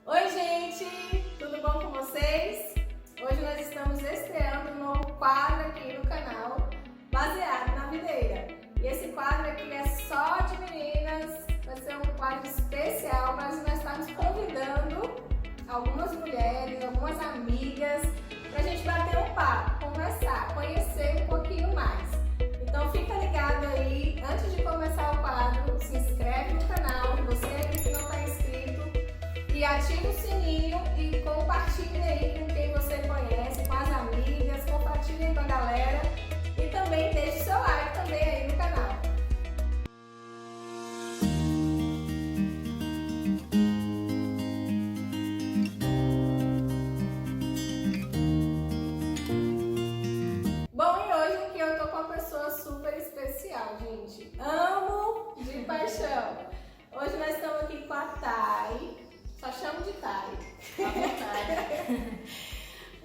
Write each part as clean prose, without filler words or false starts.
Oi, gente! Tudo bom com vocês? Hoje nós estamos estreando um novo quadro aqui no canal, baseado na videira. E esse quadro aqui é só de meninas, vai ser um quadro especial, mas nós estamos convidando algumas mulheres, algumas amigas, pra gente bater um papo, conversar, conhecer um pouquinho mais. Então fica ligado aí, antes de começar o quadro, se inscreve no canal, você que não está inscrito, e ativa o sininho e compartilhe aí com quem você conhece, com as amigas, compartilhe aí com a galera e também deixe seu like também aí no canal. Bom, e hoje aqui eu tô com uma pessoa super especial, gente. Amo de paixão. Hoje nós estamos aqui com a Thay. Só chamo de Thay.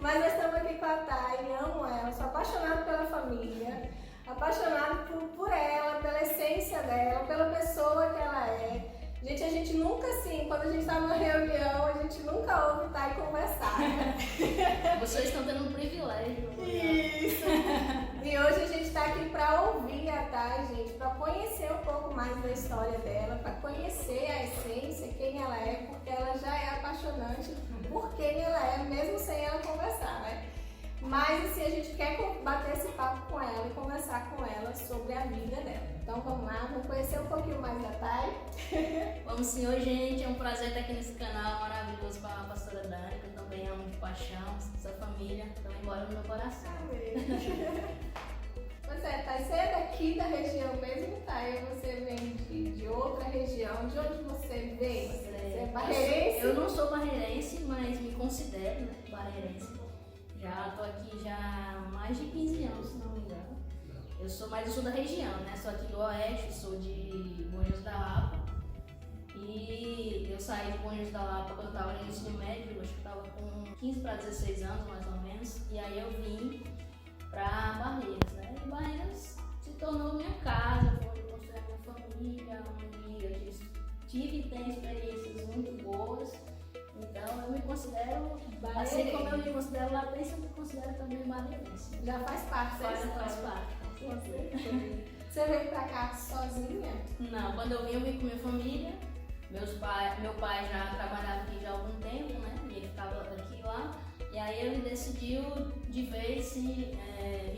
Mas nós estamos aqui com a Thay, amo ela, sou apaixonada pela família, apaixonada por ela, pela essência dela, pela pessoa que ela é. Gente, a gente nunca assim, quando a gente está numa reunião, a gente nunca ouve Thay conversar, né? Vocês estão tendo um privilégio. Isso! E hoje a gente está aqui para ouvir a Thay, gente, para conhecer um pouco mais da história dela, para conhecer a essência, quem ela é, porque ela já é apaixonante por quem ela é, mesmo sem ela conversar, né? Mas assim, a gente quer bater esse papo com ela e conversar com ela sobre a vida dela. Então vamos lá, vamos conhecer um pouquinho mais da Thay. Vamos sim, oi gente, é um prazer estar aqui nesse canal maravilhoso com a pastora Dani, que eu também amo de paixão, sua família, também mora no meu coração. Pois é, Thay, você é daqui da região mesmo, Thay? Ou você vem de outra região? De onde você vem? Você é barreirense? Eu não sou barreirense, mas me considero, né, barreirense. Já estou aqui já há mais de 15 anos, se não me engano. Eu sou da região, né? Sou aqui do Oeste, sou de Bom Jesus da Lapa. E eu saí de Bom Jesus da Lapa quando eu estava no ensino médio, acho que estava com 15 para 16 anos, mais ou menos. E aí eu vim para Barreiras, né? E Barreiras se tornou minha casa, foi onde eu construí a minha família, onde eu tive e tenho experiências muito boas. Então eu me considero, assim como eu me considero latense, eu me considero também barreirense. Já faz parte, Faz parte, com certeza. Você veio pra cá sozinha? Não, quando eu vim com minha família. Meu pai já trabalhava aqui já há algum tempo, né? E ele ficava aqui e lá. E aí ele decidiu de vez vir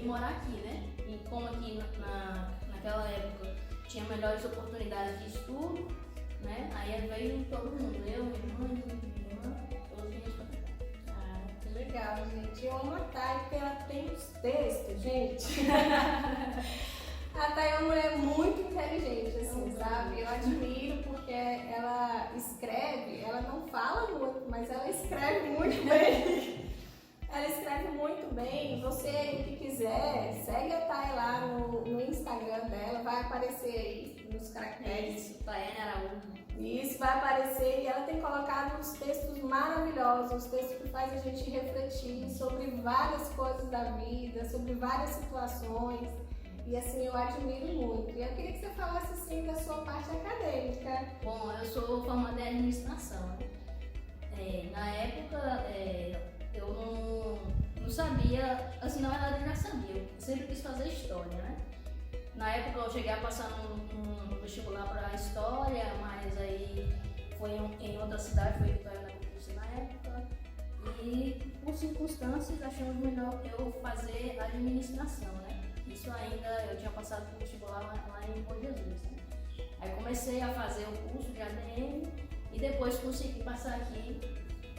morar aqui, né? E como aqui naquela época tinha melhores oportunidades de estudo, né? Aí veio todo mundo, eu, minha mãe, todos vinhos pra cá. Ah, que legal, gente. Eu amo a Thay porque ela tem os textos, gente. A Thay é uma mulher muito inteligente, assim, sabe? Eu admiro porque ela escreve, ela não fala muito, mas ela escreve muito bem. Ela escreve muito bem. Você que quiser, segue a Thay lá no Instagram dela, vai aparecer aí nos caracteres. Isso, Tayane Araújo. Isso, vai aparecer e ela tem colocado uns textos maravilhosos, uns textos que fazem a gente refletir sobre várias coisas da vida, sobre várias situações. E assim, eu admiro muito. E eu queria que você falasse assim da sua parte acadêmica. Bom, eu sou formada em administração, né? Na época, eu não sabia, assim, na verdade eu já sabia, eu sempre quis fazer história, né? Na época eu cheguei a passar no vestibular para história, mas aí foi em outra cidade, foi em Vitória da Conquista na época. E por circunstâncias achamos melhor eu fazer administração, né? Isso ainda, eu tinha passado por vestibular lá em Bom Jesus, né? Aí comecei a fazer o curso de ADM e depois consegui passar aqui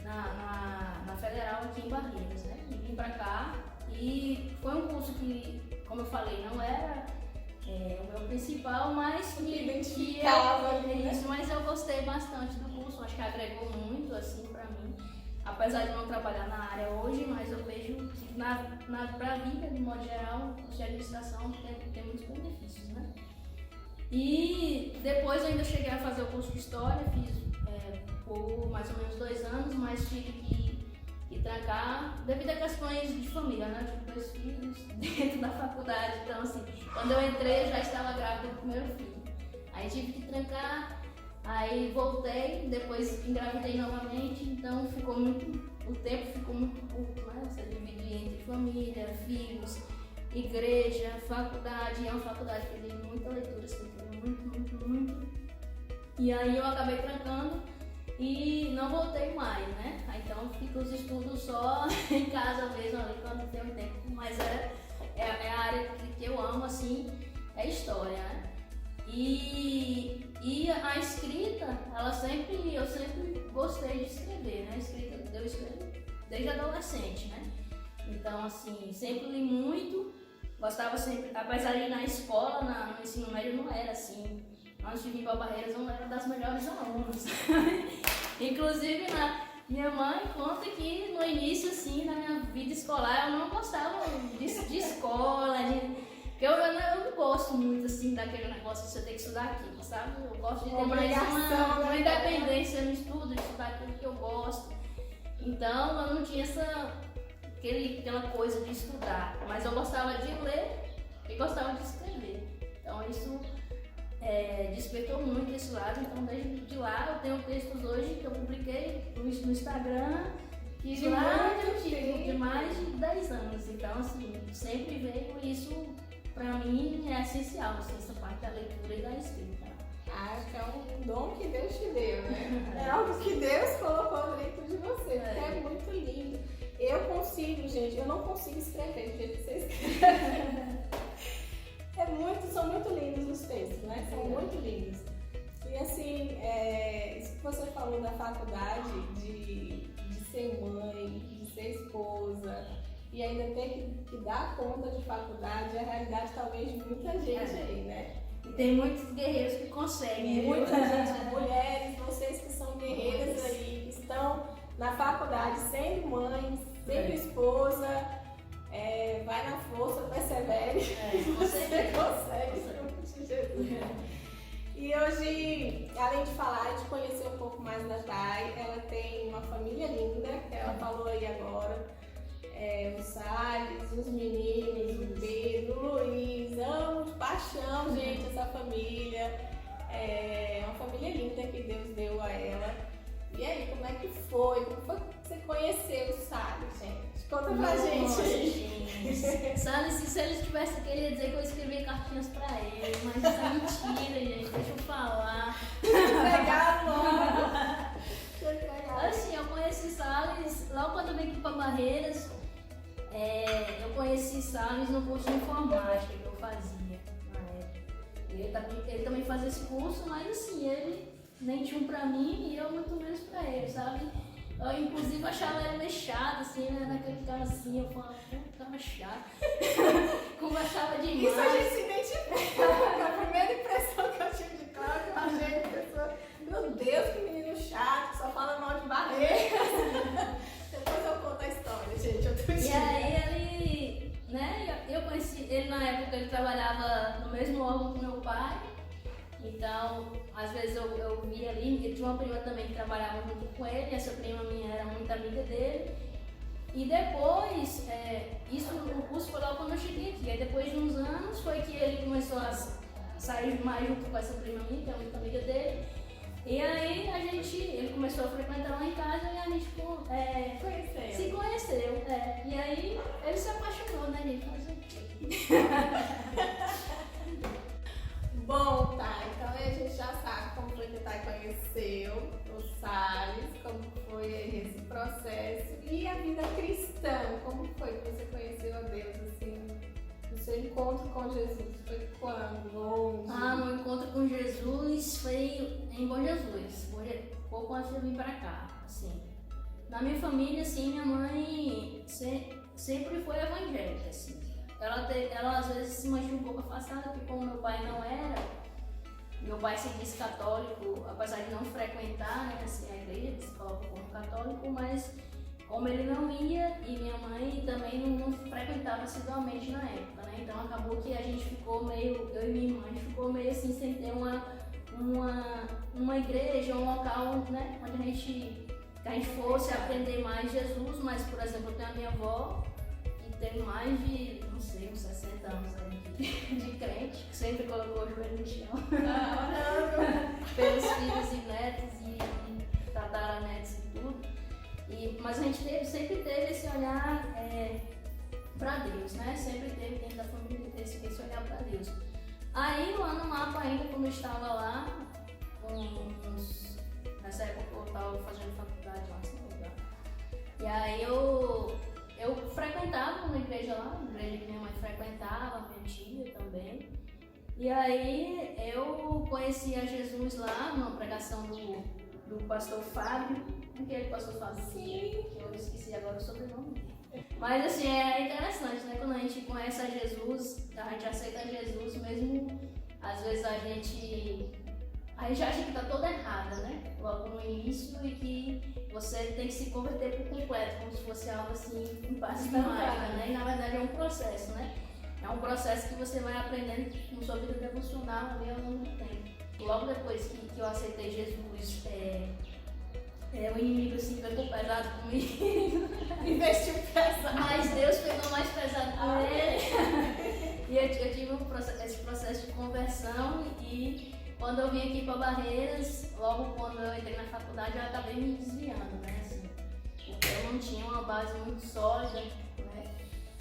na Federal, aqui em Barreiras, né? E vim pra cá e foi um curso que, como eu falei, não era o meu principal, mas que identificava, isso, mas eu gostei bastante do curso, acho que agregou muito, assim, pra mim. Apesar de não trabalhar na área hoje, mas eu vejo que pra vida, de modo geral, o curso de administração tem muitos benefícios, né? E depois eu ainda cheguei a fazer o curso de História, fiz por mais ou menos 2 anos, mas tive que trancar devido a questões de família, né? Eu tive 2 filhos dentro da faculdade, então assim, quando eu entrei eu já estava grávida do primeiro filho. Aí tive que trancar Aí voltei, depois engravidei novamente, então o tempo ficou muito curto, né? Você dividir entre família, filhos, igreja, faculdade. É uma faculdade que tem muita leitura, muito. E aí eu acabei trancando e não voltei mais, né? Então fica os estudos só em casa mesmo, ali quando tem um tempo. Mas é a área que eu amo, assim, é história, né? E a escrita, eu sempre gostei de escrever, né? A escrita eu escrevo desde adolescente, né? Então, assim, sempre li muito, gostava sempre, apesar de ir na escola, no ensino médio não era assim. Antes de vir para Barreiras, eu não era das melhores alunas. Inclusive, minha mãe conta que no início, assim, na minha vida escolar, eu não gostava de escola, porque eu não gosto muito, assim, daquele negócio de você ter que estudar aquilo, sabe? Eu gosto de ter mais uma independência no estudo, de estudar aquilo que eu gosto. Então, eu não tinha aquela coisa de estudar, mas eu gostava de ler e gostava de escrever. Então, isso despertou muito esse lado. Então, desde lá, eu tenho textos hoje que eu publiquei no Instagram, que lá de mais de 10 anos. Então, assim, sempre veio isso. Pra mim é essencial, assim, essa parte da leitura e da escrita. Acho que é um dom que Deus te deu, né? É algo que Deus colocou dentro de você, porque é muito lindo. Eu consigo, gente, eu não consigo escrever do jeito que você escreve. São muito lindos os textos, né? São muito lindos. E assim, isso que você falou da faculdade, de ser mãe, de ser esposa, e ainda ter que dar conta de faculdade, é a realidade talvez de muita gente aí, né? E tem muitos guerreiros que conseguem. Muita gente, mulheres, vocês que são guerreiras aí, que estão na faculdade sendo mães, sendo esposa, vai na força, persevere, você consegue, em nome de Jesus. E hoje, além de falar e de conhecer um pouco mais da Thay, ela tem uma família linda, que ela falou aí agora. O Salles, os meninos, o Pedro, o Luiz, amo de paixão, gente, essa família. É uma família linda que Deus deu a ela. E aí, como é que foi? Como foi que você conheceu o Salles, gente? Conta pra gente aí. Salles, se ele estivesse aqui, ele ia dizer que eu escrevia cartinhas pra ele, mas isso é mentira, gente, deixa eu falar. Pegaram logo. Assim, eu conheci Salles logo quando eu vim aqui pra Barreiras. Eu conheci Salles no curso de informática que eu fazia na época. Ele também fazia esse curso, mas assim, ele nem tinha um pra mim e eu muito menos pra ele, sabe? Eu inclusive achava ele meio chato, assim, né? Naquele cara assim, eu falava, cara chato. Conversava demais. Isso a gente se identifica. A primeira impressão que eu tive de Cláudio, eu achei que a pessoa, meu Deus, que menino chato, só fala mal de Barreiras. Depois eu conto a história, gente, outro dia. E aí ele, né, eu conheci ele na época, ele trabalhava no mesmo órgão que meu pai. Então, às vezes eu via ali, porque tinha uma prima também que trabalhava junto com ele, essa prima minha era muito amiga dele. E depois, o curso foi logo quando eu cheguei aqui. Aí depois de uns anos foi que ele começou a sair mais junto com essa prima minha, que é muito amiga dele. E aí ele começou a frequentar lá em casa e a gente se conheceu. E aí ele se apaixonou, né, gente? Bom, tá, então a gente já sabe como foi que a Thay conheceu o Salles, como foi esse processo e a vida cristã, como foi que você conheceu a Deus, assim, o seu encontro com Jesus, foi quando, onde? Meu encontro com Jesus foi em Bom Jesus, pouco antes de eu vir pra cá, assim. Na minha família, assim, minha mãe sempre foi evangélica, assim. Ela às vezes se mantinha um pouco afastada, porque como meu pai não era, meu pai se diz católico, apesar de não frequentar, né, assim, a igreja, ele se coloca como católico, mas como ele não ia e minha mãe também não frequentava assiduamente na época, né, então acabou que a gente ficou meio, eu e minha irmã, a gente ficou meio assim, sem ter uma igreja, um local, né, onde que a gente fosse aprender mais Jesus, mas, por exemplo, eu tenho a minha avó, tem mais de, não sei, uns 60 anos aí de crente, que sempre colocou o joelho no chão. Pelos filhos e netos e tataranetos e tudo. Mas a gente sempre teve esse olhar para Deus, né? Sempre teve dentro da família esse olhar para Deus. Aí lá no mapa ainda, quando eu estava lá, nessa época eu estava fazendo faculdade lá, sem lugar. E aí eu frequentava uma igreja lá, uma igreja que minha mãe frequentava, minha tia também. E aí eu conhecia Jesus lá numa pregação do pastor Fábio, aquele pastor Fábio, Sim. que eu esqueci agora o sobrenome dele. Mas assim, é interessante, né? Quando a gente conhece a Jesus, a gente aceita Jesus, mesmo às vezes a gente acha que tá toda errada, né? Logo no início, e que você tem que se converter por completo, como se fosse algo assim, em passe de mágica, né? E na verdade é um processo, né? É um processo que você vai aprendendo com sua vida devocional ali ao longo do tempo. Logo depois que eu aceitei Jesus, o inimigo assim pegou pesado comigo. Investiu pesado. Mas Deus pegou mais pesado com ele. E eu tive esse processo de conversão, e quando eu vim aqui para Barreiras, logo quando eu entrei na faculdade, eu acabei me desviando, né? Assim, porque eu não tinha uma base muito sólida, né,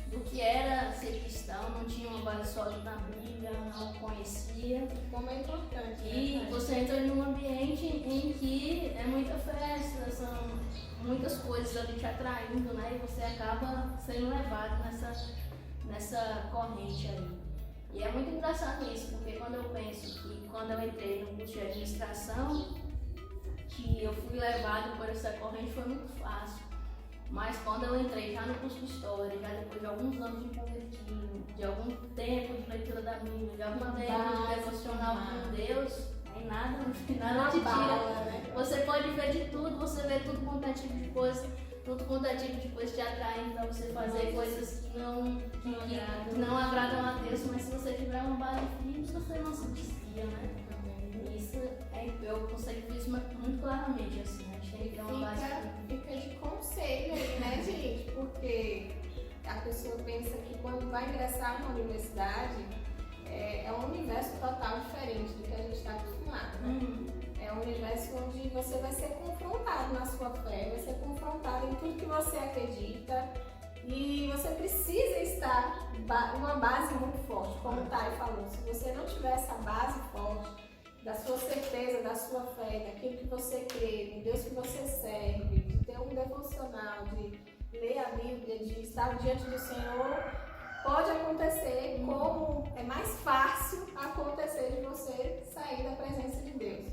do que era ser cristão, não tinha uma base sólida na Bíblia, não conhecia. Como é importante. E né? você entra num ambiente em que é muita festa, são muitas coisas ali te atraindo, né? E você acaba sendo levado nessa corrente aí. E é muito engraçado isso, porque quando eu penso que quando eu entrei no curso de administração, que eu fui levado por essa corrente, foi muito fácil. Mas quando eu entrei já no curso de História, já depois de alguns anos de convertido, de algum tempo de leitura da Bíblia, de algum tempo de devocional com Deus, aí nada te tira. Né? Você pode ver de tudo, você vê tudo quanto é tipo de coisa, tudo quanto é tipo de coisa te atraindo para você fazer coisas que não agradam a Deus, mas se você tiver uma base firme, você não se desvia, né? Isso eu consigo ver isso muito claramente, assim, né? A gente tem que ter uma base firme. Fica de conselho aí, né, gente? Porque a pessoa pensa que quando vai ingressar numa universidade, é um universo total diferente do que a gente está acostumado, né? É um universo onde você vai ser confrontado na sua fé, vai ser confrontado em tudo que você acredita, e você precisa estar uma base muito forte, como o Thay falou. Se você não tiver essa base forte, da sua certeza, da sua fé, daquilo que você crê, do Deus que você serve, de ter um devocional, de ler a Bíblia, de estar diante do Senhor, pode acontecer como é mais fácil acontecer de você sair da presença de Deus.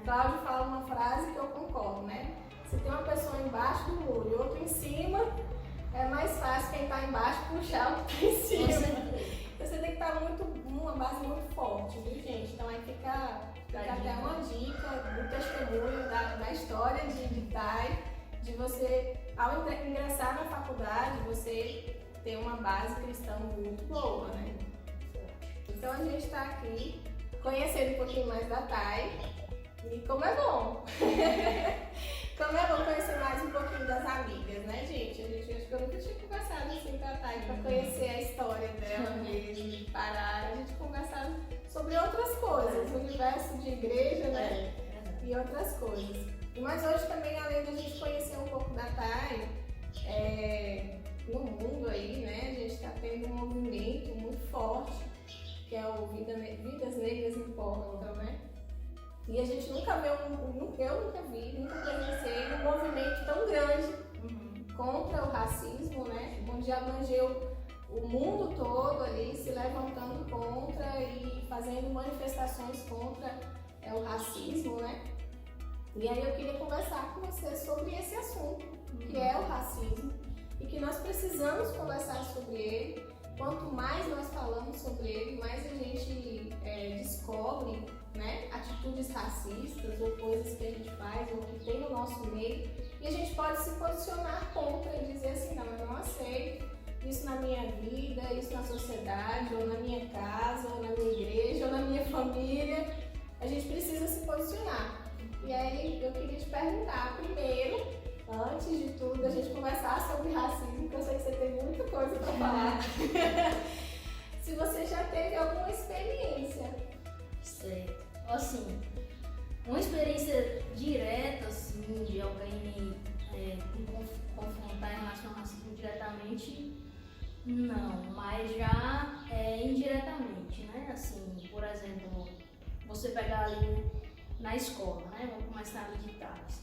Cláudio fala uma frase que eu concordo, né? Se tem uma pessoa embaixo do muro e outra em cima, é mais fácil quem está embaixo puxar o que está em cima. Você tem que estar uma base muito forte, viu, gente? Então aí fica até uma dica do testemunho da história de Thay, de você, ao ingressar na faculdade, você ter uma base cristã muito boa, né? Então a gente está aqui conhecendo um pouquinho mais da Thay, e como é bom! Como é bom conhecer mais um pouquinho das amigas, né, gente? Acho que eu nunca tinha conversado assim com a Thay para conhecer a história dela mesmo, de parar. A gente conversava sobre outras coisas, o universo de igreja, né? E outras coisas. Mas hoje também, além da gente conhecer um pouco da Thay, no mundo aí, né, a gente está tendo um movimento muito forte, que é o Vidas Negras Importam, né? E a gente nunca viu, eu nunca vi, nunca presenciei um movimento tão grande contra o racismo, né? Onde abrangeu o mundo todo ali, se levantando contra e fazendo manifestações contra o racismo, né? E aí eu queria conversar com você sobre esse assunto, que é o racismo, e que nós precisamos conversar sobre ele. Quanto mais nós falamos sobre ele, mais a gente descobre, né, atitudes racistas ou coisas que a gente faz ou que tem no nosso meio, e a gente pode se posicionar contra e dizer assim: não, eu não aceito isso na minha vida, isso na sociedade, ou na minha casa, ou na minha igreja, ou na minha família. A gente precisa se posicionar. E aí eu queria te perguntar primeiro, antes de tudo, a gente conversar sobre racismo, porque eu sei que você tem muita coisa para falar. Se você já teve alguma experiência. Certo. Assim, uma experiência direta, assim, de alguém confrontar em relação ao racismo diretamente, não, mas já indiretamente, né? Assim, por exemplo, você pegar ali na escola, né? Vamos começar ali de trás.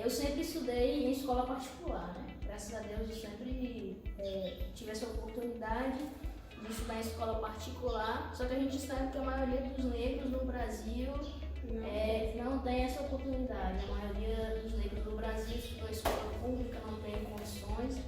Eu sempre estudei em escola particular, né? Graças a Deus eu sempre tive essa oportunidade de estudar em escola particular, só que a gente sabe que a maioria dos negros no Brasil não tem essa oportunidade. A maioria dos negros do Brasil estudou em escola pública, não tem condições.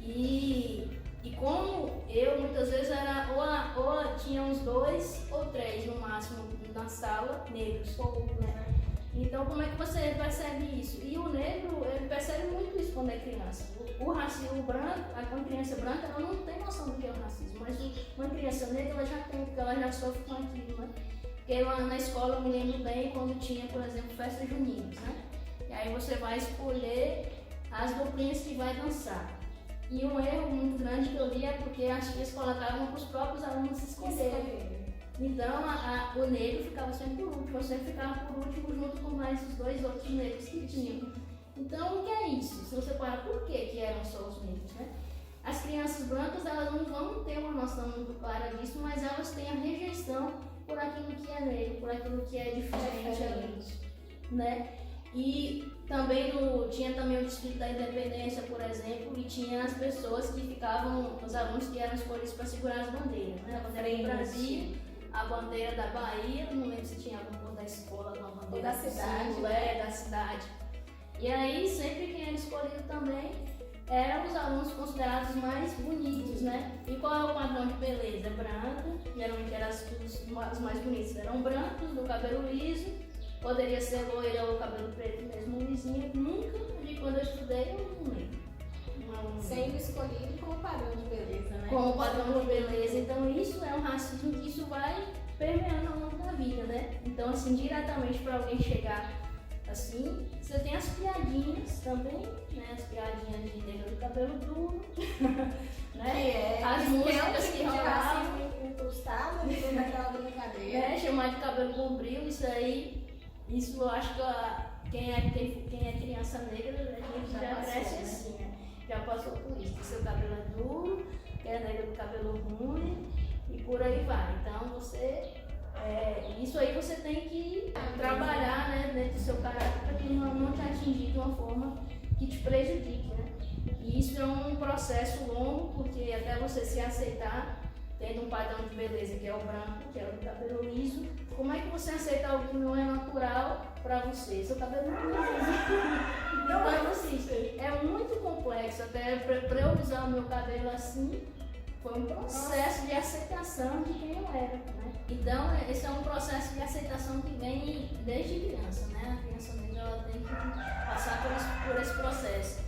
E como eu muitas vezes era ou tinha uns 2 ou 3 no máximo na sala negros, né? Então como é que você percebe isso? E o negro, ele percebe muito isso quando é criança. O racismo branco, uma criança branca, ela não tem noção do que é o racismo, mas uma criança negra, ela já tem, porque ela já sofre com aquilo, né? Porque lá na escola eu me lembro bem quando tinha, por exemplo, festas juninas, né? E aí você vai escolher as duplinhas que vai dançar. E um erro muito grande que eu vi é porque as tias colocavam para os próprios alunos se escolherem. Então o negro ficava sempre por último, eu sempre ficava por último junto com mais os 2 outros negros que tinham. Então o que é isso? Se você parar, por que eram só os negros, né? As crianças brancas, elas não vão ter uma noção muito clara disso, mas elas têm a rejeição por aquilo que é negro, por aquilo que é diferente, né? E também tinha também o desfile da independência, por exemplo, e tinha as pessoas que ficavam, os alunos que eram escolhidos para segurar as bandeiras, né? A bandeira do Brasil, a bandeira da Bahia, não lembro se tinha alguma da escola, alguma bandeira da cidade, da cidade. E aí, sempre quem era escolhido também eram os alunos considerados mais bonitos, né? E qual é o padrão de beleza? Branco, geralmente eram os mais bonitos, eram brancos, do cabelo liso, poderia ser loira ou cabelo preto mesmo, lisinho. Nunca, quando eu estudei, eu não lembro. Sendo escolhido como padrão de beleza, né? Como padrão de beleza. Então isso é um racismo que isso vai permeando ao longo da vida, né? Então assim, diretamente para alguém chegar assim, você tem as piadinhas também, né? As piadinhas de negro do cabelo duro, né? As músicas que rolavam. Incrustado, depois daquela brincadeira. Chamar de cabelo bombril, isso eu acho que quem é criança negra, a gente já cresce assim, né? Já passou por isso, que seu cabelo é duro, que é negra do cabelo ruim e por aí vai. Então isso aí você tem que trabalhar, né, dentro do seu caráter para que não te atingir de uma forma que te prejudique, né? E isso é um processo longo, porque até você se aceitar, tendo um padrão de beleza que é o branco, que é o do cabelo liso, como é que você aceita algo que não é natural para você? Seu cabelo não é liso. Então, assim, é muito complexo. Até para eu usar o meu cabelo assim, foi um processo de aceitação de quem eu era, né? Então, esse é um processo de aceitação que vem desde criança, né? A criança negra, ela tem que passar por esse processo.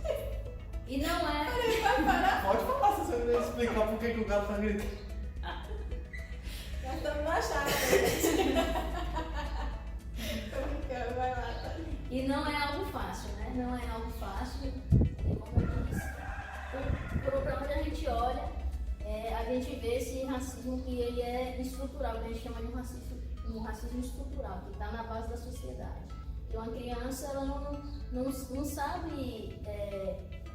E não é... Pode falar, se você não explicar por que o gato tá gritando. Já estamos na chave. Tô brincando, vai lá, tá? E não é algo fácil, né? Não é algo fácil. Como eu disse, por onde a gente olha, a gente vê esse racismo que ele é estrutural, que a gente chama de um racismo estrutural, que está na base da sociedade. Então, a criança ela não sabe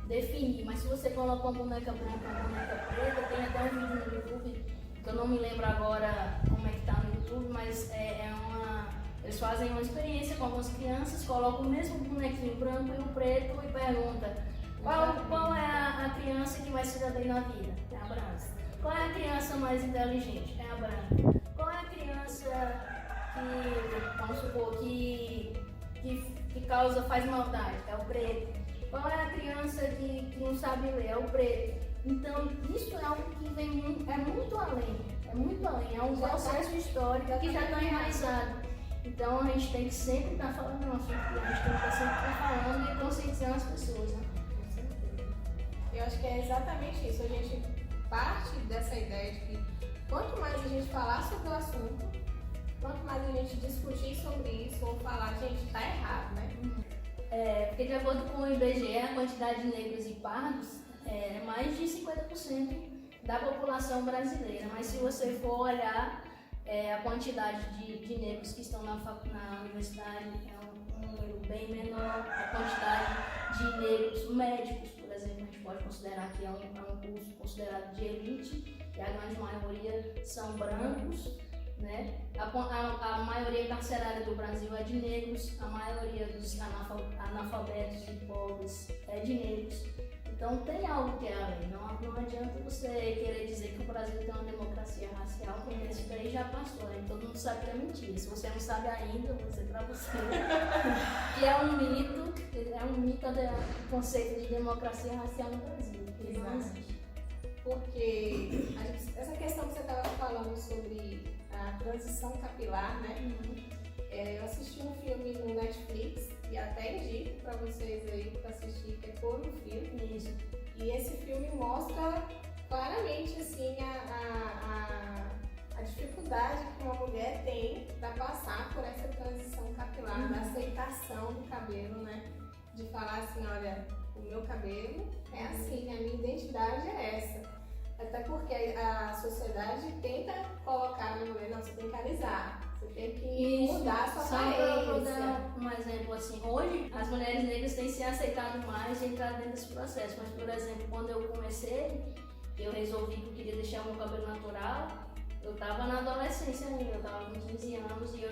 definir, mas se você coloca uma boneca branca, uma boneca preta, tem até um vídeo no YouTube, que eu não me lembro agora como é que está no YouTube, mas eles fazem uma experiência com algumas crianças, colocam o mesmo bonequinho branco e o preto e perguntam qual é a criança que vai se dar bem na vida? É a branca. Qual é a criança mais inteligente? É a branca. Qual é a criança que, vamos supor, que faz maldade? É o preto. Qual é a criança que não sabe ler? É o preto. Então, isso é algo que vem muito além. É muito além. É um processo histórico que já está enraizado. Então, a gente tem que sempre estar falando do assunto, a gente tem que sempre estar falando e conscientizando as pessoas, né? Com certeza. Eu acho que é exatamente isso. A gente parte dessa ideia de que quanto mais a gente falar sobre o assunto, quanto mais a gente discutir sobre isso ou falar, gente, tá errado, né? Porque de acordo com o IBGE, a quantidade de negros e pardos é mais de 50% da população brasileira. Mas se você for olhar a quantidade de negros que estão na universidade, é um número bem menor. A quantidade de negros médicos, por exemplo, a gente pode considerar que é um curso considerado de elite, e a grande maioria são brancos, né? A maioria carcerária do Brasil é de negros, a maioria dos analfabetos e pobres é de negros. Então tem algo que é a lei. Não adianta você querer dizer que o Brasil tem uma democracia racial, porque isso daí já passou, né? Todo mundo sabe que é mentira. Se você não sabe ainda, vou dizer pra você que é um mito o conceito de democracia racial no Brasil. Que não existe. Porque essa questão que você estava falando sobre a transição capilar, né? Eu assisti um filme no Netflix e até indico para vocês aí para assistir, que é Cor no Fio. Isso. E esse filme mostra claramente assim a dificuldade que uma mulher tem para passar por essa transição capilar, da aceitação do cabelo, né? De falar assim, olha, o meu cabelo é assim, a minha identidade é essa. Até porque a sociedade tenta colocar a mulher, não, você tem que alisar, você tem que mudar a sua aparência. Só para dar um exemplo assim, hoje as mulheres negras têm se aceitado mais e entrar dentro desse processo, mas por exemplo, quando eu comecei, eu resolvi que eu queria deixar o meu cabelo natural, eu estava na adolescência ainda, eu estava com 15 anos e eu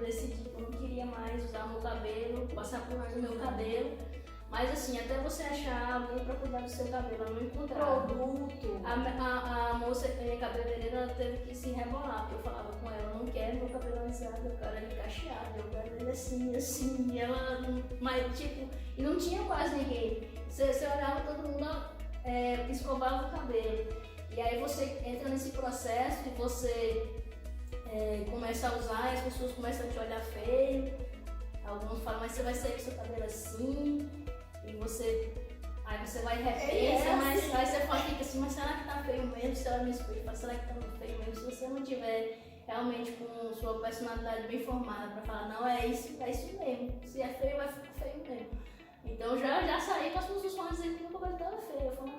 decidi que eu não queria mais usar o meu cabelo, passar por mais do meu cabelo. Mas assim, até você achar alguém para cuidar do seu cabelo, eu não encontrava. Produto. A moça, minha cabeleireira, ela teve que se rebolar, porque eu falava com ela, eu não quero meu cabelo alisado, eu quero ele cacheado, eu quero ele assim, e ela, mas tipo, e não tinha quase ninguém. Você olhava, todo mundo escovava o cabelo. E aí você entra nesse processo e você começa a usar e as pessoas começam a te olhar feio. Alguns falam, mas você vai sair com seu cabelo assim. E aí você vai e repensa, mas aí você fica assim, mas será que tá feio mesmo? Se ela me explica, será que tá feio mesmo? Se você não tiver realmente com sua personalidade bem formada pra falar, não, é isso mesmo. Se é feio, vai ficar feio mesmo. Então já saí com as pessoas falando dizendo que meu cabelo tava feio. Eu falei,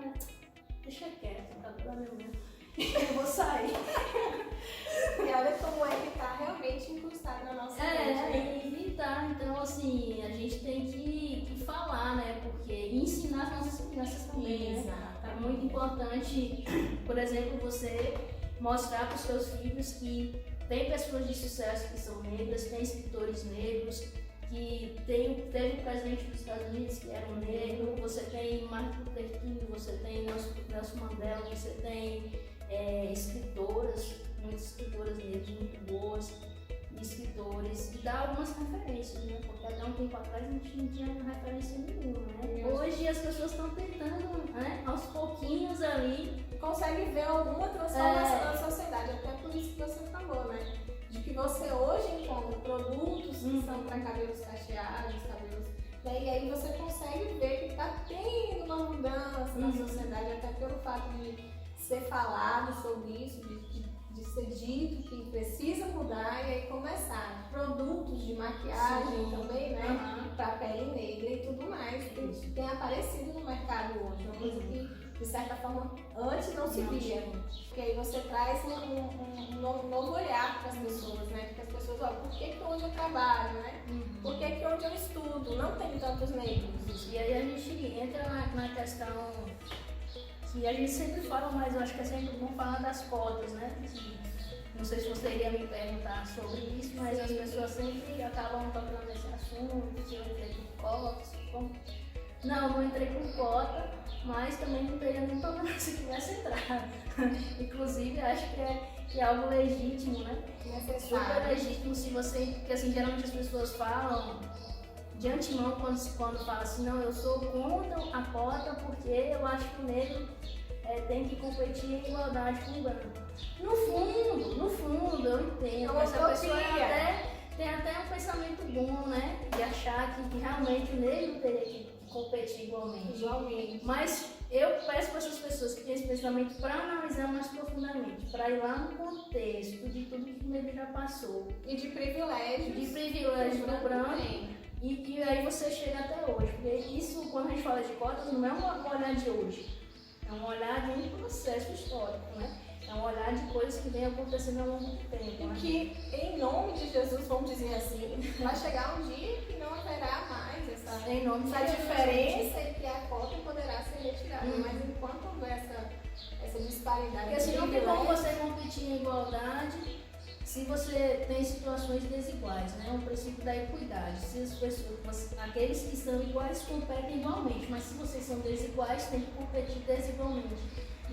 deixa quieto, o cabelo é meu mesmo. Eu vou sair. E olha como é que tá realmente incrustado na nossa mente. Então assim, a gente tem que falar, né? Porque ensinar as nossas crianças também, né? É muito importante, por exemplo, você mostrar para os seus filhos que tem pessoas de sucesso que são negras, tem escritores negros, que teve o presidente dos Estados Unidos que era um negro, você tem Martin Luther King, você tem Nelson Mandela, você tem escritoras, muitas escritoras negras muito boas, escritores, e dá algumas referências, né? Porque até um tempo atrás a gente não tinha referência nenhuma, né? Hoje as pessoas estão tentando, né, aos pouquinhos ali, consegue ver alguma transformação na sociedade, até por isso que você falou, né? De que você hoje encontra produtos que são para cabelos cacheados, cabelos. E aí você consegue ver que está tendo uma mudança na sociedade, até pelo fato de ser falado sobre isso, de ser dito que precisa mudar e aí começar. Produtos de maquiagem também, né? Para pele negra e tudo mais, que tem aparecido no mercado hoje. Uma coisa que, de certa forma, antes não se via. Porque aí você traz um novo olhar para as pessoas, né? Porque as pessoas, olha, por que onde eu trabalho, né? Por que onde eu estudo não tem tantos negros? E aí a gente entra na questão que a gente sempre fala, mas eu acho que é sempre bom falar das cotas, né? Não sei se você iria me perguntar sobre isso, mas as pessoas sempre acabam tocando nesse assunto, se eu entrei com cotas, como... Não, eu não entrei com cota, mas também não teria nenhum problema se tivesse entrado. Inclusive, acho que é algo legítimo, né? Super legítimo se você... Porque assim, geralmente as pessoas falam de antemão quando fala assim, não, eu sou contra a cota porque eu acho que o negro tem que competir em igualdade com o branco. No fundo, eu entendo. Essa pessoa tem até um pensamento bom, né? De achar que realmente o negro teria que competir igualmente. Mas eu peço para essas pessoas que têm esse pensamento para analisar mais profundamente, para ir lá no contexto de tudo que o negro já passou. E de privilégios do branco. E aí você chega até hoje, porque isso, quando a gente fala de cotas, não é um olhar de hoje, é um olhar de um processo histórico, né? É um olhar de coisas que vem acontecendo ao longo do tempo. E Né? que, em nome de Jesus, vamos dizer assim, vai chegar um dia que não haverá mais essa, Em nome de essa Jesus. diferença e que a cota poderá ser retirada. Mas enquanto houver essa disparidade Porque assim, não tem como privilégio, você competir em igualdade se você tem situações desiguais, né? É um princípio da equidade. Se as pessoas, aqueles que são iguais competem igualmente, mas se vocês são desiguais, tem que competir desigualmente.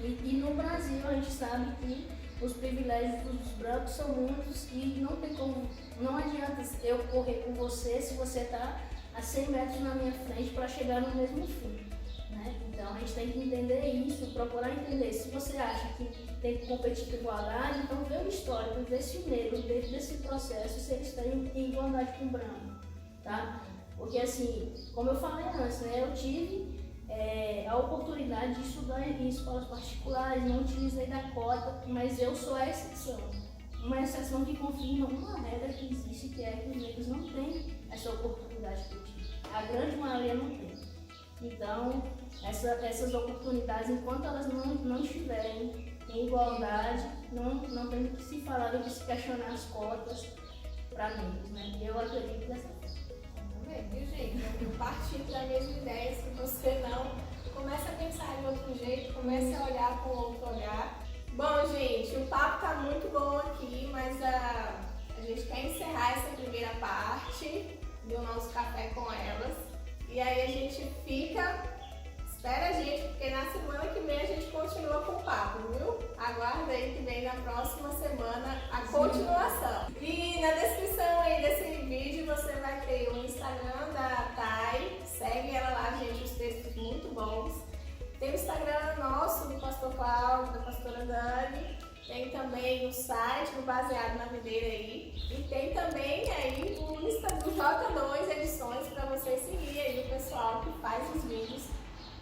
E no Brasil a gente sabe que os privilégios dos brancos são muitos e não tem como, não adianta eu correr com você se você está a 100 metros na minha frente para chegar no mesmo fim. Né? Então a gente tem que entender isso, procurar entender. Se você acha que tem que competir com igualdade, então vê o histórico, vê se o negro, dentro desse processo, se eles têm igualdade com o branco. Tá? Porque assim, como eu falei antes, né, eu tive a oportunidade de estudar em escolas particulares, não utilizei da cota, mas eu sou a exceção. Uma exceção que confirma uma regra que existe, que é que os negros não têm essa oportunidade que eu tive. A grande maioria não tem. Então, essas oportunidades, enquanto elas não estiverem em igualdade, não tem que se falar, tem que se questionar as cotas para negros, né? E eu acredito dessa forma. viu, gente? Eu partilho da mesma ideia, se você não, começa a pensar de outro jeito, comece a olhar com outro olhar. Bom, gente, o papo tá muito bom aqui, mas a gente quer encerrar essa primeira parte do nosso café com elas. E aí a gente espera a gente, porque na semana que vem a gente continua com o papo, viu? Aguarda aí que vem na próxima semana a continuação. E na descrição aí desse vídeo você vai ter o Instagram da Thay, segue ela lá, gente, os textos muito bons. Tem o Instagram nosso, do Pastor Cláudio, da Pastora Dani. Tem também o site do Baseado na Videira aí. E tem também aí o Insta do J2 Edições para você seguir aí o pessoal que faz os vídeos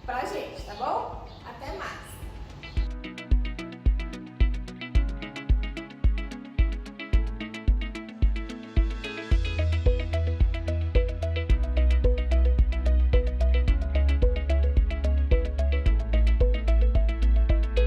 pra gente, tá bom?